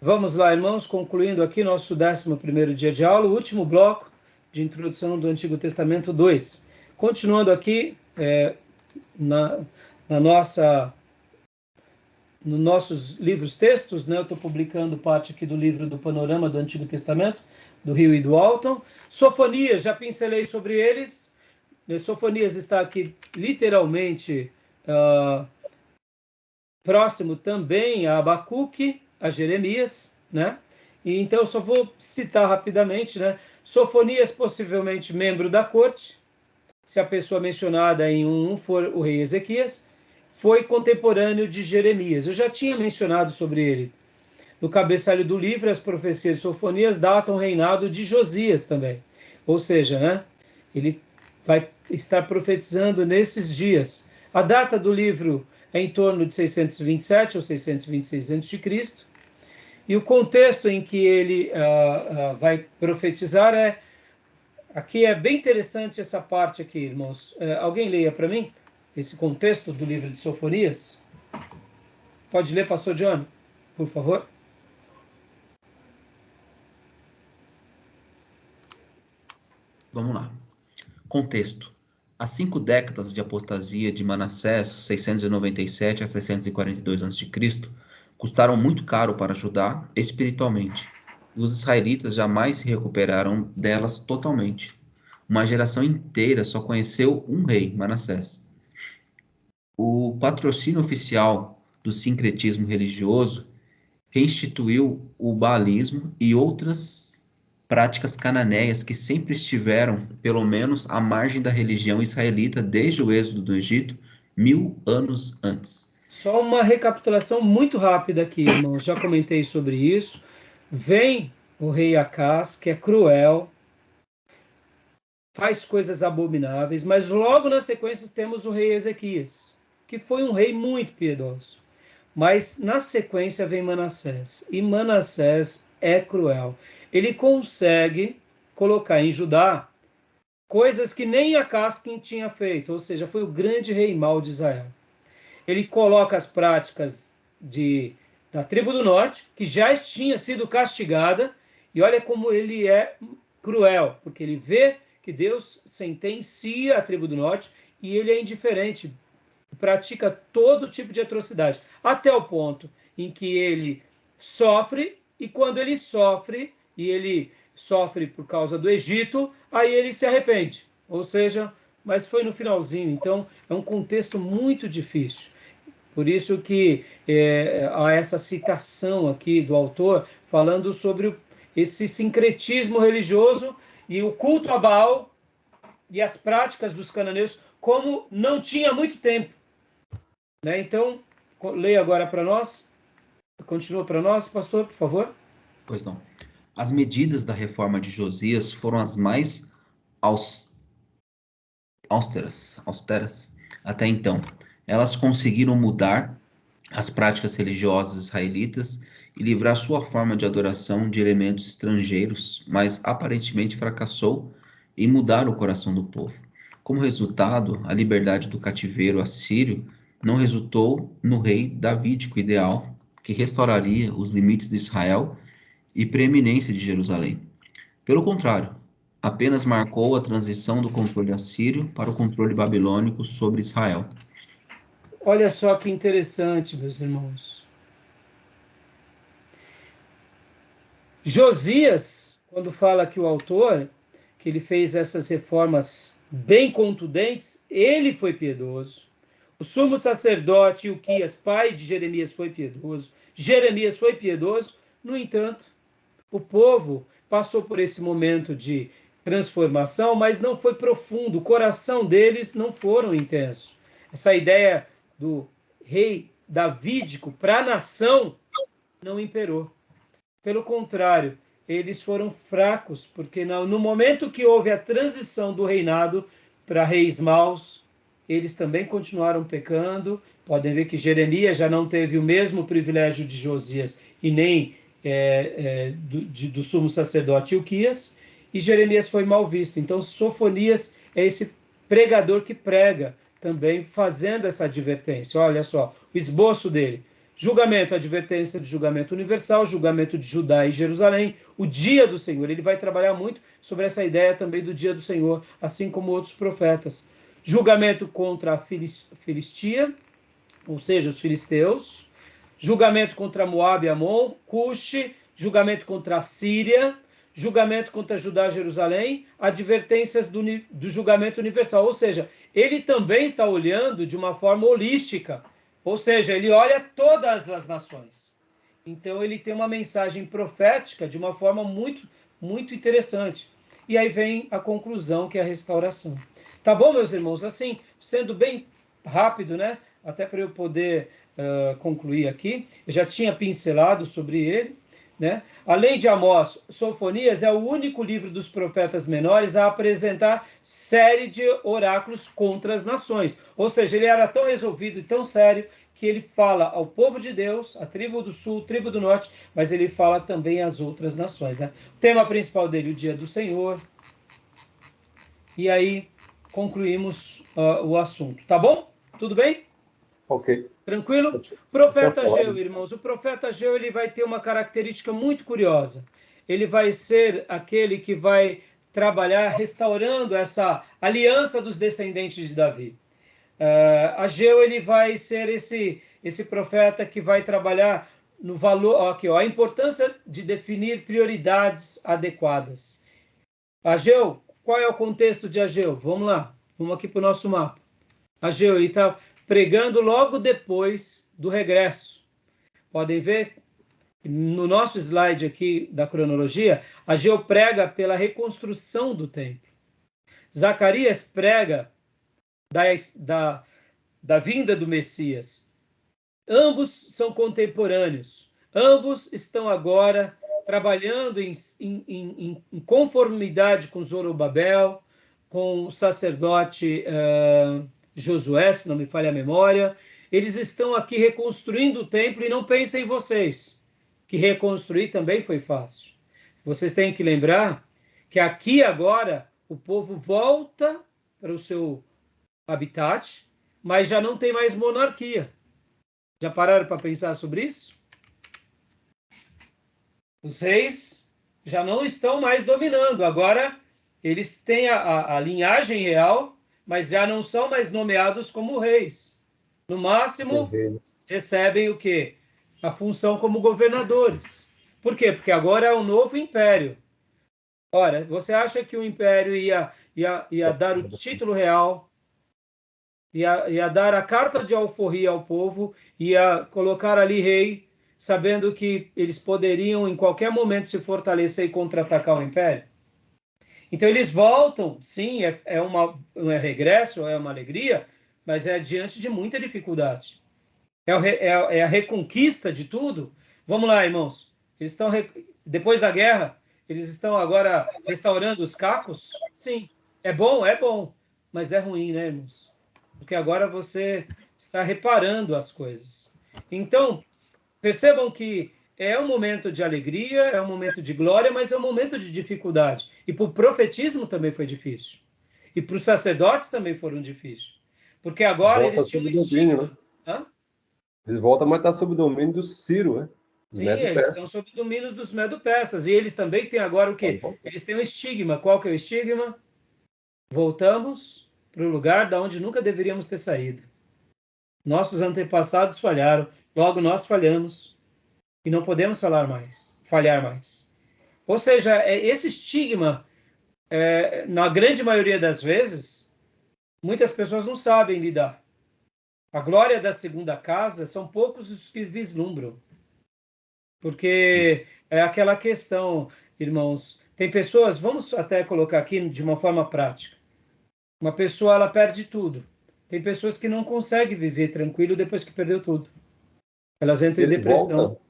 Vamos lá, irmãos, concluindo aqui nosso 11º dia de aula, o último bloco de introdução do Antigo Testamento 2. Continuando aqui nos nossos livros textos, né? Eu estou publicando parte aqui do livro do Panorama do Antigo Testamento, do Rio e do Alton. Sofonias, já pincelei sobre eles. Sofonias está aqui literalmente próximo também a Abacuque, a Jeremias, né? E então eu só vou citar rapidamente, né? Sofonias, possivelmente membro da corte, se a pessoa mencionada em 1 for o rei Ezequias, foi contemporâneo de Jeremias. Eu já tinha mencionado sobre ele. No cabeçalho do livro, as profecias de Sofonias datam o reinado de Josias também. Ou seja, né? Ele vai estar profetizando nesses dias. A data do livro é em torno de 627 ou 626 a.C. E o contexto em que ele vai profetizar aqui é bem interessante essa parte aqui, irmãos. Alguém leia para mim esse contexto do livro de Sofonias? Pode ler, pastor John, por favor? Vamos lá. Contexto. As 5 décadas de apostasia de Manassés, 697 a 642 a.C., custaram muito caro para Judá espiritualmente, e os israelitas jamais se recuperaram delas totalmente. Uma geração inteira só conheceu um rei, Manassés. O patrocínio oficial do sincretismo religioso reinstituiu o baalismo e outras práticas cananeias que sempre estiveram, pelo menos, à margem da religião israelita desde o êxodo do Egito, 1000 anos antes. Só uma recapitulação muito rápida aqui, irmãos. Já comentei sobre isso. Vem o rei Acás, que é cruel, faz coisas abomináveis, mas logo na sequência temos o rei Ezequias, que foi um rei muito piedoso. Mas na sequência vem Manassés, e Manassés é cruel. Ele consegue colocar em Judá coisas que nem Acás tinha feito, ou seja, foi o grande rei mau de Israel. Ele coloca as práticas da tribo do norte, que já tinha sido castigada, e olha como ele é cruel, porque ele vê que Deus sentencia a tribo do norte e ele é indiferente, pratica todo tipo de atrocidade, até o ponto em que ele sofre, e quando ele sofre, e ele sofre por causa do Egito, aí ele se arrepende, ou seja, mas foi no finalzinho, então é um contexto muito difícil. Por isso que há essa citação aqui do autor falando sobre esse sincretismo religioso e o culto a Baal e as práticas dos cananeus, como não tinha muito tempo. Né? Então, leia agora para nós. Continua para nós, pastor, por favor. Pois não. As medidas da reforma de Josias foram as mais austeras até então. Elas conseguiram mudar as práticas religiosas israelitas e livrar sua forma de adoração de elementos estrangeiros, mas aparentemente fracassou em mudar o coração do povo. Como resultado, a liberdade do cativeiro assírio não resultou no rei davídico ideal, que restauraria os limites de Israel e preeminência de Jerusalém. Pelo contrário, apenas marcou a transição do controle assírio para o controle babilônico sobre Israel. Olha só que interessante, meus irmãos. Josias, quando fala que o autor, que ele fez essas reformas bem contundentes, ele foi piedoso. O sumo sacerdote Ilquias, pai de Jeremias, foi piedoso. Jeremias foi piedoso. No entanto, o povo passou por esse momento de transformação, mas não foi profundo. O coração deles não foram intensos. Essa ideia do rei davídico para a nação não imperou. Pelo contrário, eles foram fracos, porque no momento que houve a transição do reinado para reis maus, eles também continuaram pecando. Podem ver que Jeremias já não teve o mesmo privilégio de Josias e nem do sumo sacerdote Ilquias, e Jeremias foi mal visto. Então, Sofonias é esse pregador que prega, também fazendo essa advertência. Olha só, o esboço dele. Julgamento, advertência de julgamento universal, julgamento de Judá e Jerusalém, o dia do Senhor. Ele vai trabalhar muito sobre essa ideia também do dia do Senhor, assim como outros profetas. Julgamento contra a Filistia, ou seja, os filisteus. Julgamento contra Moabe e Amon, Cuxi, julgamento contra a Síria, julgamento contra Judá e Jerusalém, advertências do julgamento universal. Ou seja, ele também está olhando de uma forma holística. Ou seja, ele olha todas as nações. Então, ele tem uma mensagem profética de uma forma muito, muito interessante. E aí vem a conclusão, que é a restauração. Tá bom, meus irmãos? Assim, sendo bem rápido, né? Até para eu poder concluir aqui. Eu já tinha pincelado sobre ele, né? Além de Amós, Sofonias é o único livro dos profetas menores a apresentar série de oráculos contra as nações. Ou seja, ele era tão resolvido e tão sério que ele fala ao povo de Deus, a tribo do sul, tribo do norte, mas ele fala também às outras nações, né? O tema principal dele, o dia do Senhor. E aí concluímos o assunto. Tá bom? Tudo bem? Ok. Tranquilo? Profeta Ageu, irmãos. O profeta Ageu, ele vai ter uma característica muito curiosa. Ele vai ser aquele que vai trabalhar restaurando essa aliança dos descendentes de Davi. Ageu, ele vai ser esse profeta que vai trabalhar no valor, aqui, ó, a importância de definir prioridades adequadas. Ageu, qual é o contexto de Ageu? Vamos lá, vamos aqui para o nosso mapa. Ageu, ele está pregando logo depois do regresso. Podem ver no nosso slide aqui da cronologia, Ageu prega pela reconstrução do templo. Zacarias prega da vinda do Messias. Ambos são contemporâneos. Ambos estão agora trabalhando em conformidade com Zorobabel, com o sacerdote Josué, se não me falha a memória. Eles estão aqui reconstruindo o templo e não pensem em vocês, que reconstruir também foi fácil. Vocês têm que lembrar que aqui agora o povo volta para o seu habitat, mas já não tem mais monarquia. Já pararam para pensar sobre isso? Os reis já não estão mais dominando. Agora eles têm a linhagem real, mas já não são mais nomeados como reis. No máximo, recebem o quê? A função como governadores. Por quê? Porque agora é um novo império. Ora, você acha que o império ia dar o título real, ia dar a carta de alforria ao povo, ia colocar ali rei, sabendo que eles poderiam em qualquer momento se fortalecer e contra-atacar o império? Então eles voltam, sim, é um regresso, é uma alegria, mas é diante de muita dificuldade. É a reconquista de tudo. Vamos lá, irmãos. Eles estão, depois da guerra, eles estão agora restaurando os cacos? Sim. É bom, mas é ruim, né, irmãos? Porque agora você está reparando as coisas. Então, percebam que é um momento de alegria, é um momento de glória, mas é um momento de dificuldade. E para o profetismo também foi difícil. E para os sacerdotes também foram difíceis. Porque agora Volta eles tinham um domínio, estigma. né? Hã? Eles voltam, mas está sob o domínio do Ciro, né? Sim, eles estão sob o domínio dos medo-persas. E eles também têm agora o quê? Eles têm um estigma. Qual que é o estigma? Voltamos para o lugar da onde nunca deveríamos ter saído. Nossos antepassados falharam, logo nós falhamos. E não podemos falhar mais. Ou seja, esse estigma, na grande maioria das vezes, muitas pessoas não sabem lidar. A glória da segunda casa são poucos os que vislumbram. Porque é aquela questão, irmãos, tem pessoas, vamos até colocar aqui de uma forma prática. Uma pessoa, ela perde tudo. Tem pessoas que não conseguem viver tranquilo depois que perdeu tudo. Elas entram em depressão.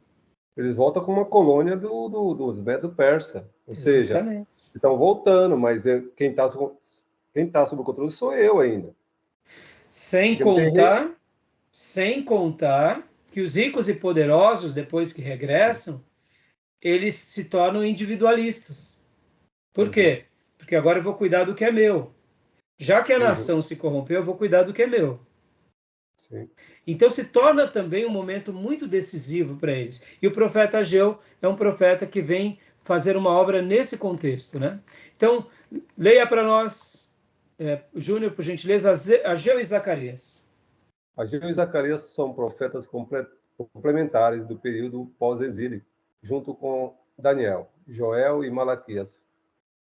Eles voltam com uma colônia dos Medo-Persa. Ou seja, Exatamente. estão voltando, mas quem está sob o controle sou eu ainda. Sem contar que os ricos e poderosos, depois que regressam, eles se tornam individualistas. Por quê? Porque agora eu vou cuidar do que é meu. Já que a nação se corrompeu, eu vou cuidar do que é meu. Sim. Então se torna também um momento muito decisivo para eles. E o profeta Ageu é um profeta que vem fazer uma obra nesse contexto, né? Então, leia para nós, Júnior, por gentileza, Ageu e Zacarias. Ageu e Zacarias são profetas complementares do período pós-exílio, junto com Daniel, Joel e Malaquias.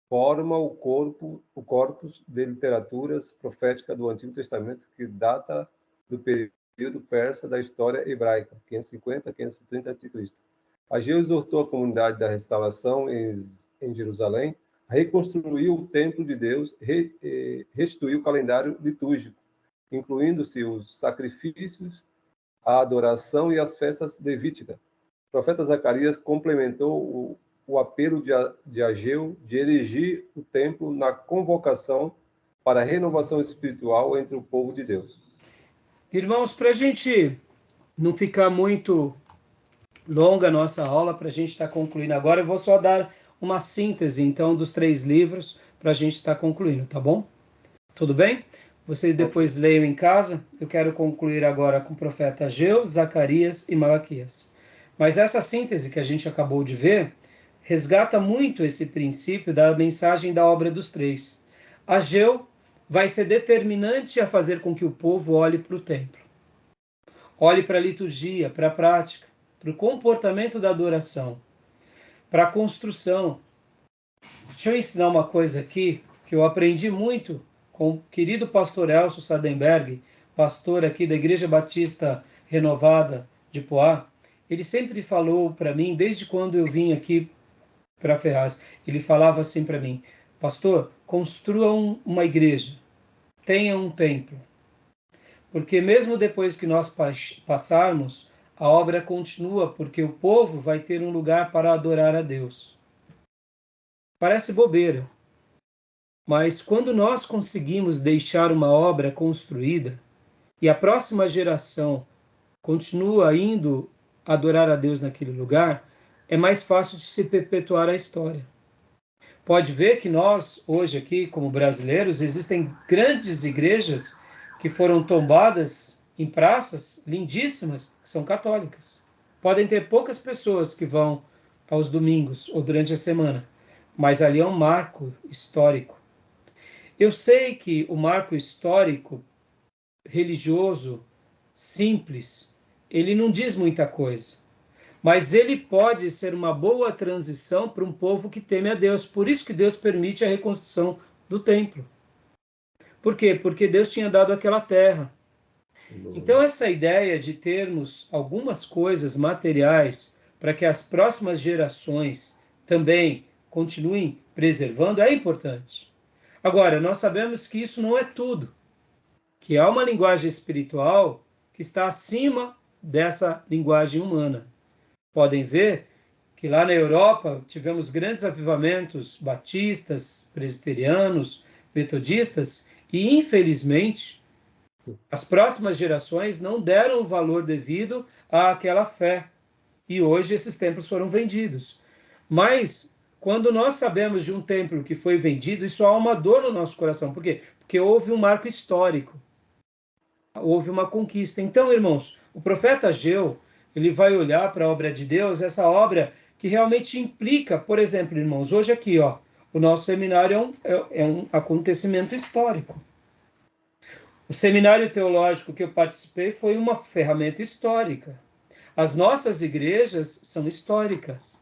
Forma o corpus de literaturas proféticas do Antigo Testamento que data do período persa da história hebraica, 550 a 530 a.C. Ageu exortou a comunidade da restauração em Jerusalém a reconstruir o templo de Deus, restituir o calendário litúrgico, incluindo-se os sacrifícios, a adoração e as festas levíticas. O profeta Zacarias complementou o apelo de Ageu de erigir o templo na convocação para a renovação espiritual entre o povo de Deus. Irmãos, para a gente não ficar muito longa a nossa aula, para a gente estar concluindo agora, eu vou só dar uma síntese, então, dos 3 livros para a gente estar concluindo, tá bom? Tudo bem? Vocês depois leiam em casa. Eu quero concluir agora com o profeta Ageu, Zacarias e Malaquias. Mas essa síntese que a gente acabou de ver resgata muito esse princípio da mensagem da obra dos 3. Ageu vai ser determinante a fazer com que o povo olhe para o templo. Olhe para a liturgia, para a prática, para o comportamento da adoração, para a construção. Deixa eu ensinar uma coisa aqui que eu aprendi muito com o querido pastor Elcio Sadenberg, pastor aqui da Igreja Batista Renovada de Poá. Ele sempre falou para mim, desde quando eu vim aqui para Ferraz, ele falava assim para mim: pastor, construa uma igreja, tenha um templo, porque mesmo depois que nós passarmos, a obra continua, porque o povo vai ter um lugar para adorar a Deus. Parece bobeira, mas quando nós conseguimos deixar uma obra construída e a próxima geração continua indo adorar a Deus naquele lugar, é mais fácil de se perpetuar a história. Pode ver que nós, hoje aqui, como brasileiros, existem grandes igrejas que foram tombadas em praças lindíssimas, que são católicas. Podem ter poucas pessoas que vão aos domingos ou durante a semana, mas ali é um marco histórico. Eu sei que o marco histórico religioso simples, ele não diz muita coisa, mas ele pode ser uma boa transição para um povo que teme a Deus. Por isso que Deus permite a reconstrução do templo. Por quê? Porque Deus tinha dado aquela terra. Então essa ideia de termos algumas coisas materiais para que as próximas gerações também continuem preservando é importante. Agora, nós sabemos que isso não é tudo, que há uma linguagem espiritual que está acima dessa linguagem humana. Podem ver que lá na Europa tivemos grandes avivamentos batistas, presbiterianos, metodistas, e infelizmente as próximas gerações não deram o valor devido àquela fé. E hoje esses templos foram vendidos. Mas quando nós sabemos de um templo que foi vendido, isso há uma dor no nosso coração. Por quê? Porque houve um marco histórico. Houve uma conquista. Então, irmãos, o profeta Ageu, ele vai olhar para a obra de Deus, essa obra que realmente implica, por exemplo, irmãos, hoje aqui, ó, o nosso seminário é um acontecimento histórico. O seminário teológico que eu participei foi uma ferramenta histórica. As nossas igrejas são históricas,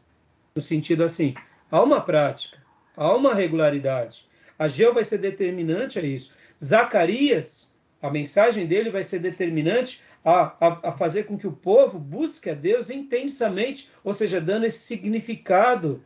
no sentido assim, há uma prática, há uma regularidade. Ageu vai ser determinante a isso. Zacarias, a mensagem dele vai ser determinante a fazer com que o povo busque a Deus intensamente, ou seja, dando esse significado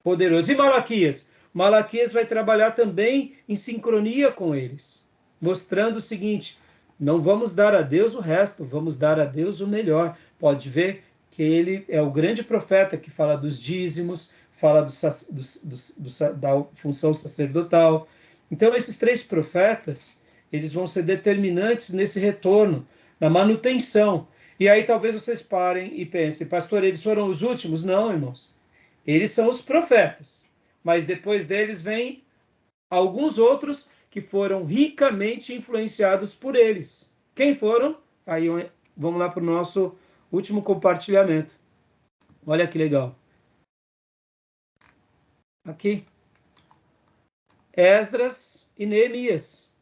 poderoso. E Malaquias? Malaquias vai trabalhar também em sincronia com eles, mostrando o seguinte: não vamos dar a Deus o resto, vamos dar a Deus o melhor. Pode ver que ele é o grande profeta que fala dos dízimos, fala da função sacerdotal. Então, esses 3 profetas, eles vão ser determinantes nesse retorno, na manutenção. E aí talvez vocês parem e pensem: pastor, eles foram os últimos? Não, irmãos. Eles são os profetas. Mas depois deles vem alguns outros que foram ricamente influenciados por eles. Quem foram? Aí vamos lá para o nosso último compartilhamento. Olha que legal. Aqui. Esdras e Neemias.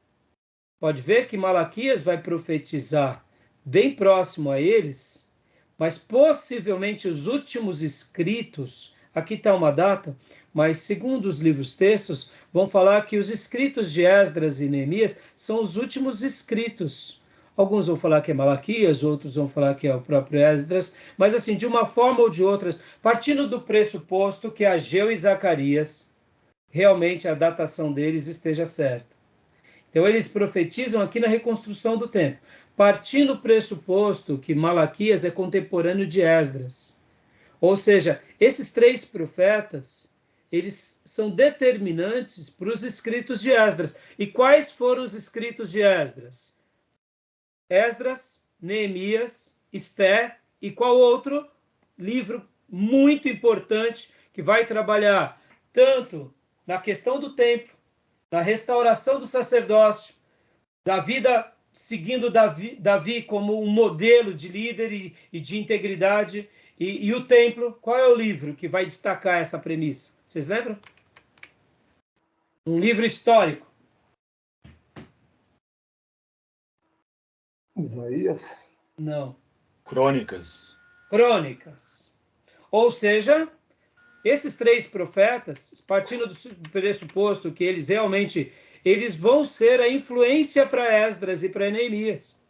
Pode ver que Malaquias vai profetizar bem próximo a eles, mas possivelmente os últimos escritos, aqui está uma data, mas segundo os livros textos, vão falar que os escritos de Esdras e Neemias são os últimos escritos. Alguns vão falar que é Malaquias, outros vão falar que é o próprio Esdras, mas assim, de uma forma ou de outra, partindo do pressuposto que Ageu e Zacarias, realmente a datação deles esteja certa. Então, eles profetizam aqui na reconstrução do templo, partindo do pressuposto que Malaquias é contemporâneo de Esdras. Ou seja, esses três profetas, eles são determinantes para os escritos de Esdras. E quais foram os escritos de Esdras? Esdras, Neemias, Esté e qual outro? Livro muito importante que vai trabalhar tanto na questão do templo, da restauração do sacerdócio, da vida seguindo Davi como um modelo de líder e de integridade, e o templo. Qual é o livro que vai destacar essa premissa? Vocês lembram? Um livro histórico. Isaías? Não. Crônicas. Crônicas. Ou seja, esses três profetas, partindo do pressuposto que eles realmente vão ser a influência para Esdras e para Neemias.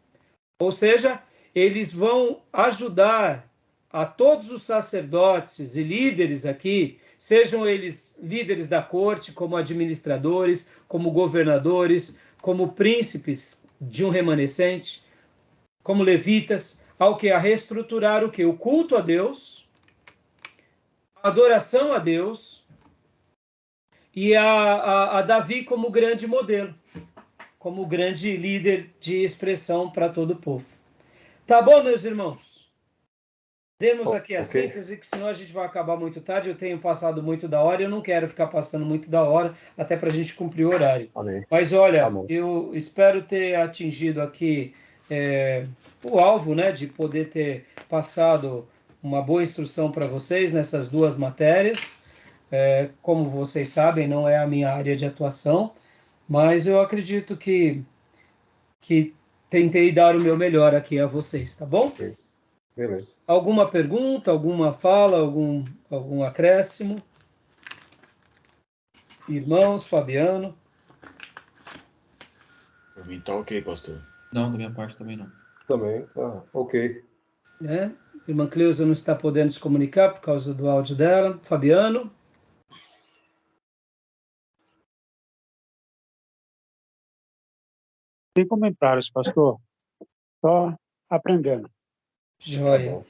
Ou seja, eles vão ajudar a todos os sacerdotes e líderes aqui, sejam eles líderes da corte, como administradores, como governadores, como príncipes de um remanescente, como levitas, ao que? A reestruturar o que? O culto a Deus, adoração a Deus e a Davi como grande modelo, como grande líder de expressão para todo o povo. Tá bom, meus irmãos? Demos aqui a síntese, que senão a gente vai acabar muito tarde. Eu tenho passado muito da hora e eu não quero ficar passando muito da hora, até para a gente cumprir o horário. Amém. Mas olha, eu espero ter atingido aqui o alvo, né, de poder ter passado uma boa instrução para vocês nessas duas matérias. Como vocês sabem, não é a minha área de atuação, mas eu acredito que tentei dar o meu melhor aqui a vocês, tá bom? Okay. Beleza. Alguma pergunta, alguma fala, algum acréscimo? Irmãos, Fabiano? Para mim tá ok, pastor. Não, da minha parte também não. Também, tá ok. Irmã Cleusa não está podendo se comunicar por causa do áudio dela. Fabiano? Sem comentários, pastor. Só aprendendo. Joia.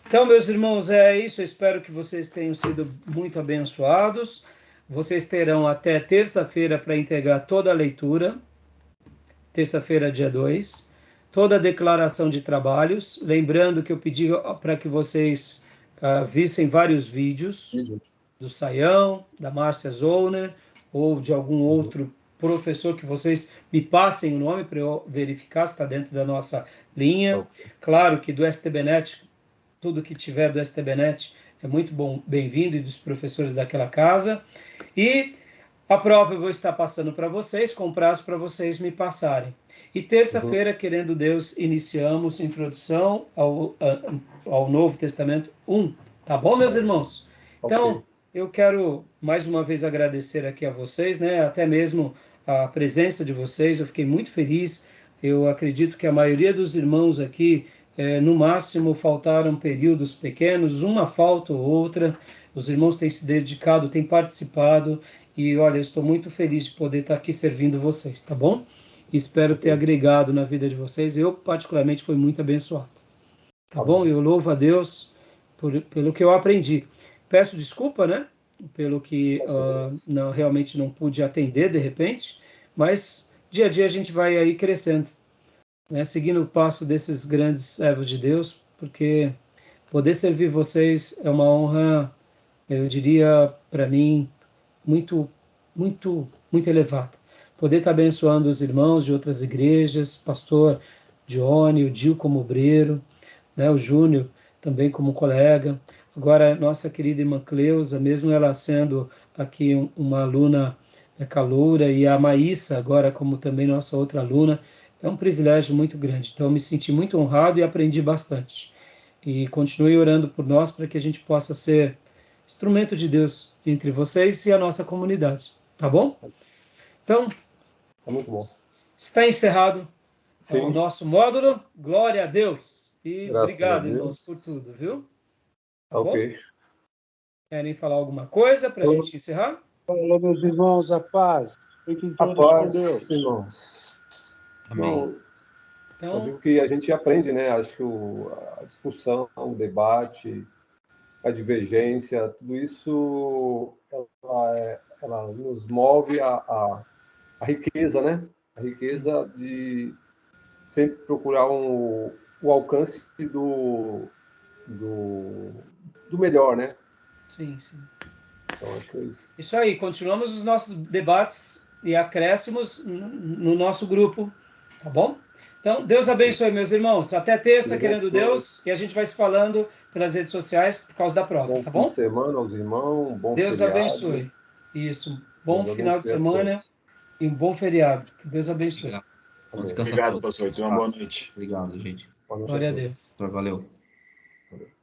Então, meus irmãos, é isso. Eu espero que vocês tenham sido muito abençoados. Vocês terão até terça-feira para entregar toda a leitura. Terça-feira, dia 2. Toda a declaração de trabalhos. Lembrando que eu pedi para que vocês vissem vários vídeos do Saião, da Márcia Zollner, ou de algum outro professor que vocês me passem o nome para eu verificar se está dentro da nossa linha. Claro que do STBnet, tudo que tiver do STBnet é muito bem-vindo, e dos professores daquela casa. E a prova eu vou estar passando para vocês, com prazo para vocês me passarem. E terça-feira, querendo Deus, iniciamos introdução ao Novo Testamento 1. Tá bom, meus irmãos? Então, eu quero mais uma vez agradecer aqui a vocês, né? Até mesmo a presença de vocês. Eu fiquei muito feliz. Eu acredito que a maioria dos irmãos aqui, no máximo, faltaram períodos pequenos, uma falta ou outra. Os irmãos têm se dedicado, têm participado. E, olha, eu estou muito feliz de poder estar aqui servindo vocês, tá bom? Espero ter agregado na vida de vocês. Eu, particularmente, fui muito abençoado. Tá bom? Eu louvo a Deus pelo que eu aprendi. Peço desculpa, né? Pelo que realmente não pude atender, de repente. Mas, dia a dia, a gente vai aí crescendo, né? Seguindo o passo desses grandes servos de Deus, porque poder servir vocês é uma honra, eu diria, para mim, muito, muito, muito elevada. Poder estar abençoando os irmãos de outras igrejas, pastor Dione, o Dil como obreiro, né, o Júnior também como colega. Agora, nossa querida irmã Cleusa, mesmo ela sendo aqui uma aluna caloura, e a Maísa, agora como também nossa outra aluna, é um privilégio muito grande. Então, eu me senti muito honrado e aprendi bastante. E continue orando por nós para que a gente possa ser instrumento de Deus entre vocês e a nossa comunidade. Tá bom? Então, É muito bom. está encerrado o Sim, nosso módulo. Glória a Deus. E graças a obrigado, Deus. irmãos, por tudo, viu? Tá bom? Ok. Querem falar alguma coisa para a gente encerrar? Fala, meus irmãos, a paz. Fiquem A todos com paz, Deus. irmãos. Amém. Não, só Então, digo que a gente aprende, né? Acho que a discussão, o debate, a divergência, tudo isso ela nos move a riqueza, né? A riqueza de sempre procurar o alcance do melhor, né? sim, sim. Então, acho que é isso. Isso aí, continuamos os nossos debates e acréscimos no nosso grupo, tá bom? Então, Deus abençoe, meus irmãos. Até terça, querendo Deus, e a gente vai se falando pelas redes sociais por causa da prova, Bom tá fim de bom? semana aos irmãos, bom Deus feriado. abençoe. Isso. Bom Deus final de abençoe a semana todos. e um bom feriado. Que Deus abençoe. Obrigado. Bom Amém. descanso a Obrigado, todos. pastor. Tenha uma boa noite. Obrigado, gente. Boa noite a Glória a todos. Deus. Valeu. Valeu.